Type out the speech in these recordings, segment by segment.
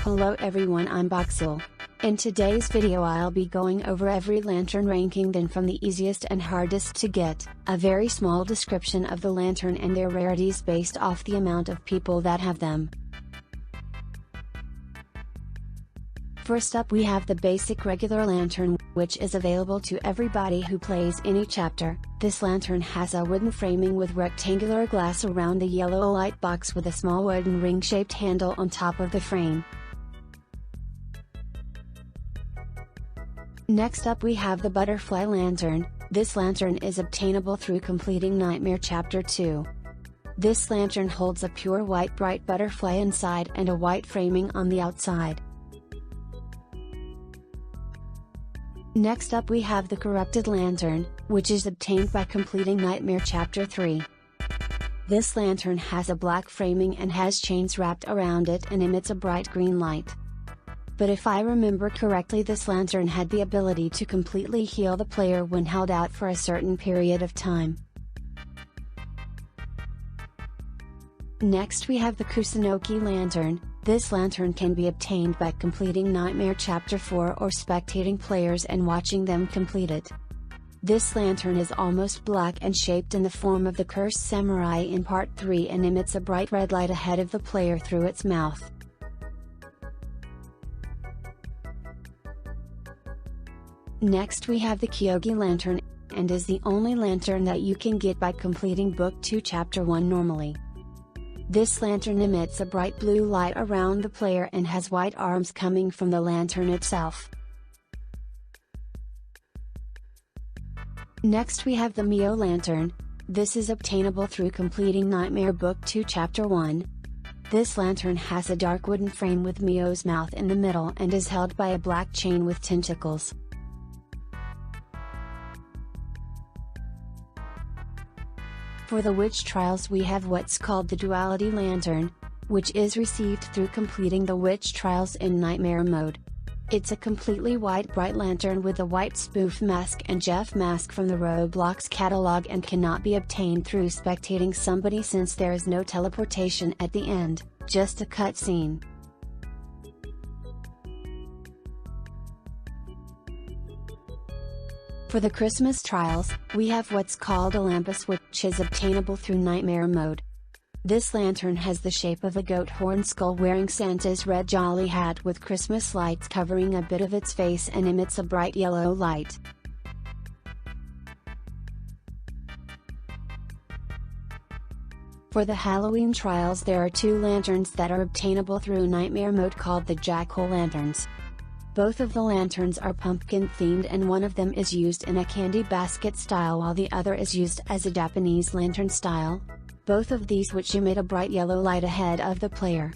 Hello everyone, I'm Boxel. In today's video I'll be going over every lantern ranking then from the easiest and hardest to get, a very small description of the lantern and their rarities based off the amount of people that have them. First up we have the basic regular lantern, which is available to everybody who plays any chapter. This lantern has a wooden framing with rectangular glass around the yellow light box with a small wooden ring-shaped handle on top of the frame. Next up we have the butterfly lantern. This lantern is obtainable through completing Nightmare Chapter 2. This lantern holds a pure white bright butterfly inside and a white framing on the outside. Next up we have the corrupted lantern, which is obtained by completing Nightmare Chapter 3. This lantern has a black framing and has chains wrapped around it and emits a bright green light. But if I remember correctly, this lantern had the ability to completely heal the player when held out for a certain period of time. Next we have the kusonoki lantern. This lantern can be obtained by completing Nightmare Chapter 4 or spectating players and watching them complete it. This lantern is almost black and shaped in the form of the cursed samurai in Part 3 and emits a bright red light ahead of the player through its mouth. Next we have the Kyogi Lantern, and is the only lantern that you can get by completing Book 2 Chapter 1 normally. This lantern emits a bright blue light around the player and has white arms coming from the lantern itself. Next we have the Mio Lantern. This is obtainable through completing Nightmare Book 2 Chapter 1. This lantern has a dark wooden frame with Mio's mouth in the middle and is held by a black chain with tentacles. For the witch trials we have what's called the Duality Lantern, which is received through completing the witch trials in Nightmare mode. It's a completely white bright lantern with a white spoof mask and Jeff mask from the Roblox catalog and cannot be obtained through spectating somebody since there is no teleportation at the end, just a cutscene. For the Christmas trials, we have what's called a lampus, which is obtainable through Nightmare mode. This lantern has the shape of a goat horn skull wearing Santa's red jolly hat with Christmas lights covering a bit of its face and emits a bright yellow light. For the Halloween trials there are two lanterns that are obtainable through Nightmare mode called the jack-o'-lanterns. Both of the lanterns are pumpkin themed and one of them is used in a candy basket style while the other is used as a Japanese lantern style, both of these which emit a bright yellow light ahead of the player.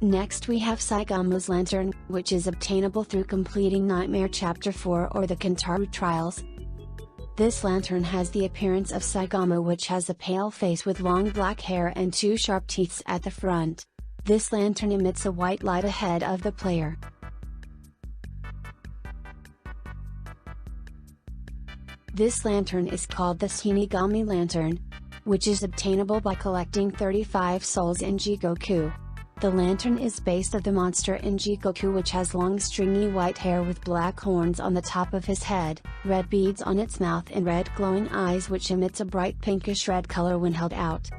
Next we have Saigamo's lantern, which is obtainable through completing Nightmare Chapter 4 or the Kentaru trials. This lantern has the appearance of Saigamo, which has a pale face with long black hair and two sharp teeth at the front. This lantern emits a white light ahead of the player. This lantern is called the Shinigami Lantern, which is obtainable by collecting 35 souls in Jigoku. The lantern is based on the monster in Jigoku, which has long stringy white hair with black horns on the top of his head, red beads on its mouth and red glowing eyes which emits a bright pinkish red color when held out.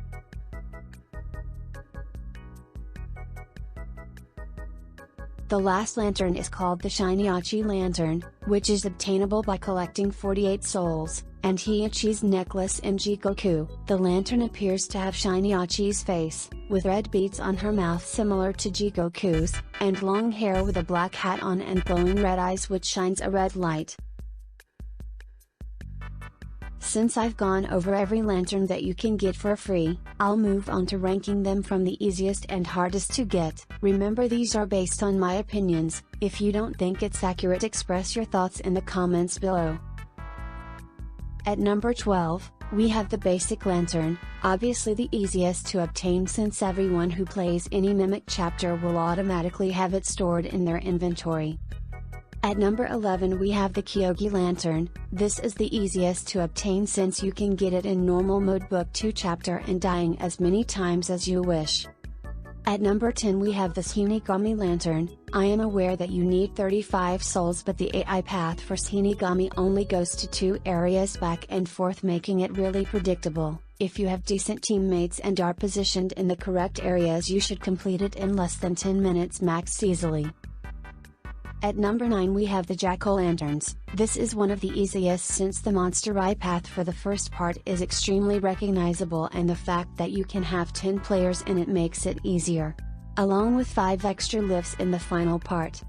The last lantern is called the hiachi Lantern, which is obtainable by collecting 48 souls, and Hiachi's necklace in Jigoku. The lantern appears to have Hiachi's face, with red beads on her mouth similar to Jigoku's, and long hair with a black hat on and glowing red eyes which shines a red light. Since I've gone over every lantern that you can get for free, I'll move on to ranking them from the easiest and hardest to get. Remember, these are based on my opinions. If you don't think it's accurate, express your thoughts in the comments below. At number 12, we have the basic lantern, obviously the easiest to obtain since everyone who plays any Mimic chapter will automatically have it stored in their inventory. At number 11 we have the Kyogi Lantern. This is the easiest to obtain since you can get it in normal mode book 2 chapter and dying as many times as you wish. At number 10 we have the Shinigami Lantern. I am aware that you need 35 souls, but the AI path for Shinigami only goes to 2 areas back and forth, making it really predictable. If you have decent teammates and are positioned in the correct areas, you should complete it in less than 10 minutes max easily. At number 9 we have the jack-o'-lanterns. This is one of the easiest since the monster eye path for the first part is extremely recognizable, and the fact that you can have 10 players in it makes it easier. Along with 5 extra lifts in the final part.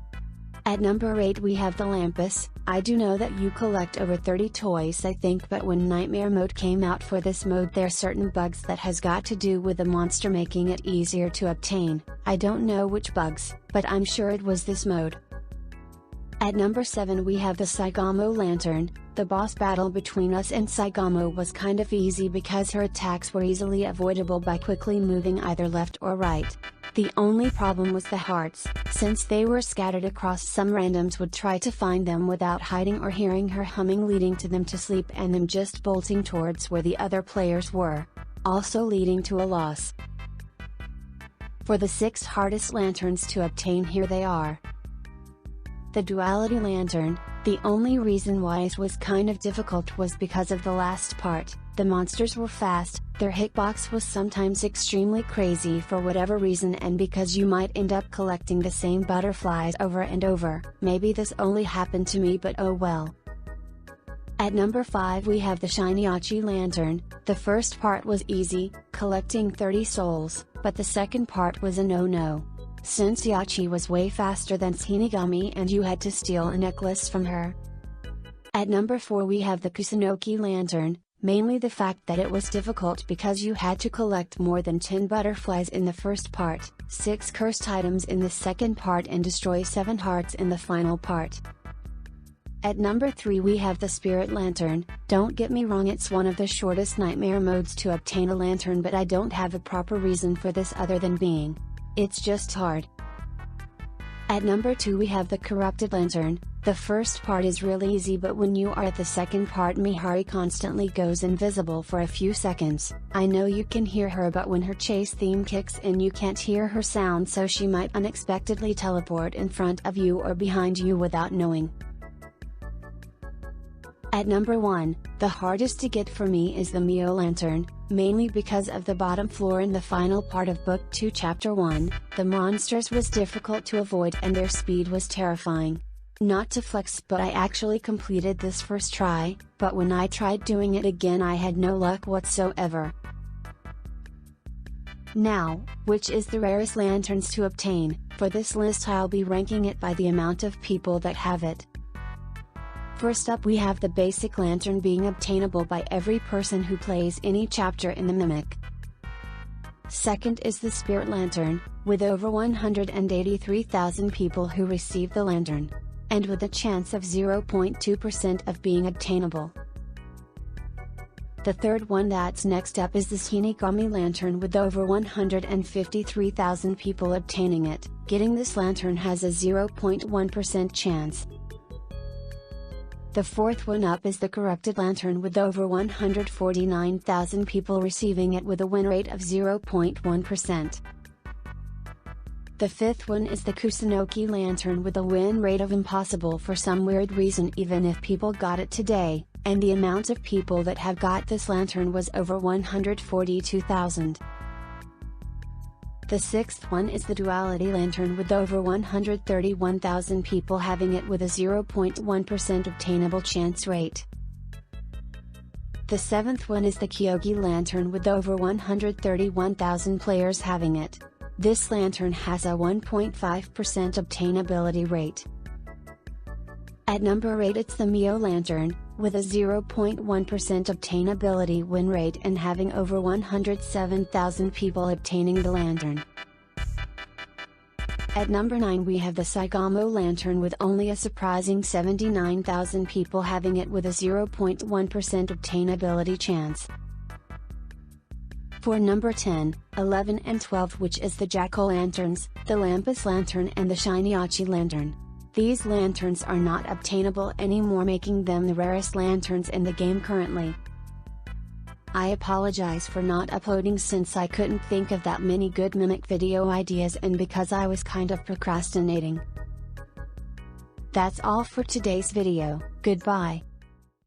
At number 8 we have the Lampus. I do know that you collect over 30 toys I think, but when Nightmare mode came out for this mode there are certain bugs that has got to do with the monster making it easier to obtain. I don't know which bugs, but I'm sure it was this mode. At number 7 we have the Saigamo Lantern. The boss battle between us and Saigamo was kind of easy because her attacks were easily avoidable by quickly moving either left or right. The only problem was the hearts, since they were scattered across. Some randoms would try to find them without hiding or hearing her humming, leading to them to sleep and them just bolting towards where the other players were, also leading to a loss. For the 6 hardest lanterns to obtain, here they are. The Duality Lantern. The only reason why it was kind of difficult was because of the last part. The monsters were fast, their hitbox was sometimes extremely crazy for whatever reason, and because you might end up collecting the same butterflies over and over. Maybe this only happened to me, but oh well. At number 5 we have the Hiachi Lantern. The first part was easy, collecting 30 souls, but the second part was a no-no. Since Hiachi was way faster than Shinigami and you had to steal a necklace from her. At number 4 we have the Kusonoki Lantern, mainly the fact that it was difficult because you had to collect more than 10 butterflies in the first part, 6 cursed items in the second part, and destroy 7 hearts in the final part. At number 3 we have the Spirit Lantern. Don't get me wrong, it's one of the shortest nightmare modes to obtain a lantern, but I don't have a proper reason for this other than being. It's just hard. At number 2 we have the Corrupted Lantern. The first part is really easy, but when you are at the second part Mihari constantly goes invisible for a few seconds. I know you can hear her, but when her chase theme kicks in you can't hear her sound, so she might unexpectedly teleport in front of you or behind you without knowing. At number 1, the hardest to get for me is the Mio Lantern, mainly because of the bottom floor in the final part of Book 2 Chapter 1, the monsters was difficult to avoid and their speed was terrifying. Not to flex, but I actually completed this first try, but when I tried doing it again I had no luck whatsoever. Now, which is the rarest lanterns to obtain? For this list I'll be ranking it by the amount of people that have it. First up we have the basic lantern, being obtainable by every person who plays any chapter in the Mimic. Second is the Spirit Lantern, with over 183,000 people who receive the lantern, and with a chance of 0.2% of being obtainable. The third one that's next up is the Shinigami Lantern, with over 153,000 people obtaining it. Getting this lantern has a 0.1% chance. The fourth one up is the Corrupted Lantern, with over 149,000 people receiving it, with a win rate of 0.1%. The fifth one is the Kusunoki Lantern, with a win rate of impossible for some weird reason even if people got it today, and the amount of people that have got this lantern was over 142,000. The sixth one is the Duality Lantern, with over 131,000 people having it, with a 0.1% obtainable chance rate. The seventh one is the Kyogi Lantern, with over 131,000 players having it. This lantern has a 1.5% obtainability rate. At number 8 it's the Mio Lantern, with a 0.1% obtainability win rate and having over 107,000 people obtaining the lantern. At number 9 we have the Saigamo Lantern, with only a surprising 79,000 people having it, with a 0.1% obtainability chance. For number 10, 11 and 12, which is the Jack-o'-lanterns, the Lampus Lantern and the Hiachi Lantern. These lanterns are not obtainable anymore, making them the rarest lanterns in the game currently. I apologize for not uploading since I couldn't think of that many good mimic video ideas and because I was kind of procrastinating. That's all for today's video. Goodbye.